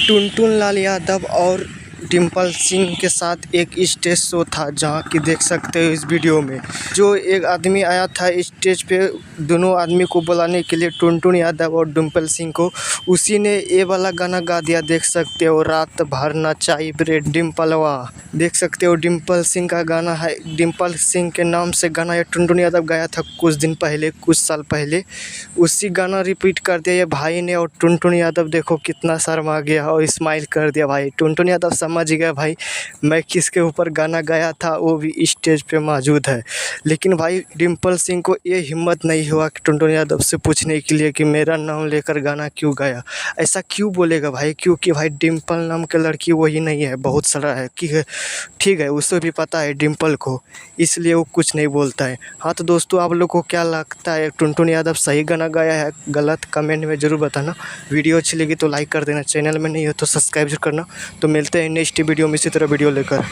टुनटुन लाल यादव और डिम्पल सिंह के साथ एक स्टेज शो था, जहां कि देख सकते हो इस वीडियो में। जो एक आदमी आया था स्टेज पे दोनों आदमी को बुलाने के लिए, टुनटुन यादव और डिम्पल सिंह को, उसी ने ये वाला गाना गा दिया। देख सकते हो, रात भर नचाई रे डिम्पलवा। देख सकते हो डिम्पल सिंह का गाना है, डिम्पल सिंह के नाम से गाना ये टुनटुन यादव गाया था कुछ दिन पहले, कुछ साल पहले। उसी गाना रिपीट कर दिया ये भाई ने, और टुनटुन यादव देखो कितना शर्मा गया और स्माइल कर दिया। भाई टुनटुन यादव समझ गया भाई मैं किसके ऊपर गाना गाया था, वो भी स्टेज पे मौजूद है। लेकिन भाई डिम्पल सिंह को ये हिम्मत नहीं हुआ कि टुनटुन यादव से पूछने के लिए कि मेरा नाम लेकर गाना क्यों गाया। ऐसा क्यों बोलेगा भाई, क्योंकि भाई डिम्पल नाम की लड़की वही नहीं है, बहुत सारा है कि ठीक है, उसे भी पता है डिम्पल को, इसलिए वो कुछ नहीं बोलता है। हाँ तो दोस्तों, आप लोग को क्या लगता है, टुनटुन यादव सही गाना गाया है गलत, कमेंट में ज़रूर बताना। वीडियो अच्छी लगी तो लाइक कर देना, चैनल में नहीं हो तो सब्सक्राइब करना। तो मिलते हैं नेक्स्ट वीडियो में इसी तरह वीडियो लेकर।